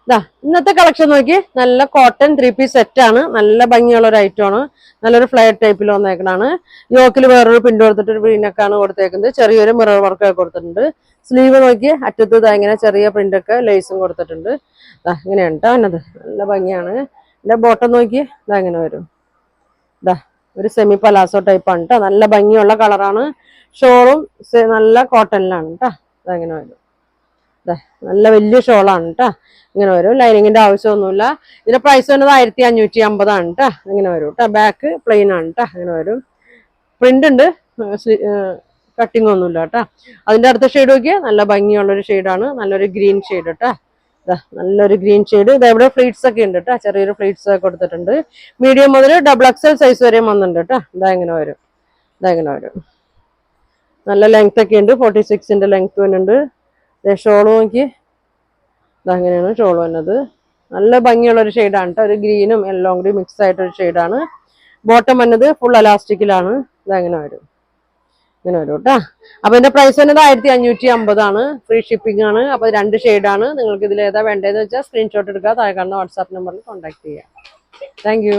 ഇതാ ഇന്നത്തെ കളക്ഷൻ നോക്കി നല്ല കോട്ടൺ 3 പീസ് സെറ്റാണ്. നല്ല ഭംഗിയുള്ള ഒരു ഐറ്റം ആണ്. നല്ലൊരു ഫ്ലെയർ ടൈപ്പിൽ വന്നേക്കണാണ്. യോക്കിൽ വേറൊരു പ്രിന്റ് കൊടുത്തിട്ട് ഒരു വീനക്കാണ് കൊടുത്തേക്കുന്നത്. ചെറിയൊരു മിറർ വർക്ക് ഒക്കെ കൊടുത്തിട്ടുണ്ട്. സ്ലീവ് നോക്കി അറ്റത്ത് ഇങ്ങനെ ചെറിയ പ്രിന്റ് ഒക്കെ ലേസും കൊടുത്തിട്ടുണ്ട്. ഇങ്ങനെയാണ് കേട്ടോ എന്നത്. നല്ല ഭംഗിയാണ്. ഇതിന്റെ ബോട്ടം നോക്കി ഇതാ ഇങ്ങനെ വരും. ഇതാ ഒരു സെമി പലാസോ ടൈപ്പാണ് കേട്ടോ. നല്ല ഭംഗിയുള്ള കളറാണ്. ഷോളും നല്ല കോട്ടണിലാണ് കേട്ടോ. ഇതങ്ങനെ വരും. നല്ല വലിയ ഷോളാണ് കേട്ടോ. ഇങ്ങനെ വരും. ലൈനിങ്ങിന്റെ ആവശ്യമൊന്നുമില്ല. ഇതിന്റെ പ്രൈസ് വരുന്നത് 1550 കേട്ടോ. ഇങ്ങനെ വരും കേട്ടോ. ബാക്ക് പ്ലെയിൻ ആണ് കേട്ടോ. ഇങ്ങനെ വരും. പ്രിന്റ് ഉണ്ട്, കട്ടിങ് ഒന്നുമില്ല കേട്ടോ. അതിന്റെ അടുത്ത ഷെയ്ഡ് നോക്കിയാൽ നല്ല ഭംഗിയുള്ളൊരു ഷെയ്ഡാണ്. നല്ലൊരു ഗ്രീൻ ഷെയ്ഡ് കേട്ടോ. നല്ലൊരു ഗ്രീൻ ഷെയ്ഡ്. ഇതെവിടെ ഫ്ലീറ്റ്സ് ഒക്കെ ഉണ്ട് കേട്ടോ. ചെറിയൊരു ഫ്ലീറ്റ്സ് ഒക്കെ കൊടുത്തിട്ടുണ്ട്. മീഡിയം മുതൽ XXL സൈസ് വരെയും വന്നിട്ടുണ്ട് കേട്ടോ. ഇങ്ങനെ വരും. ഇങ്ങനെ വരും. നല്ല ലെങ്ത് ഒക്കെ ഉണ്ട്. 46 ലെങ്ത് വരുന്നുണ്ട്. ഷോള് നോക്കി അങ്ങനെയാണ് ഷോള് വന്നത്. നല്ല ഭംഗിയുള്ള ഒരു ഷെയ്ഡാണ് കേട്ടോ. ഒരു ഗ്രീനും യെല്ലോയും കൂടി മിക്സ് ആയിട്ടൊരു ഷെയ്ഡാണ്. ബോട്ടം വന്നത് ഫുൾ അലാസ്റ്റിക്കിലാണ്. ഇതങ്ങനെ വരും. ഇങ്ങനെ വരും കേട്ടോ. അപ്പൊ ഇതിന്റെ പ്രൈസ് വന്നത് 1550 ഫ്രീ ഷിപ്പിംഗ് ആണ്. അപ്പൊ 2 ഷെയ്ഡാണ്. നിങ്ങൾക്ക് ഇതിൽ ഏതാ വേണ്ടതെന്ന് വെച്ചാൽ സ്ക്രീൻഷോട്ട് എടുക്കുക. താഴെ കാണുന്ന വാട്സാപ്പ് നമ്പറിൽ കോൺടാക്ട് ചെയ്യാം. താങ്ക്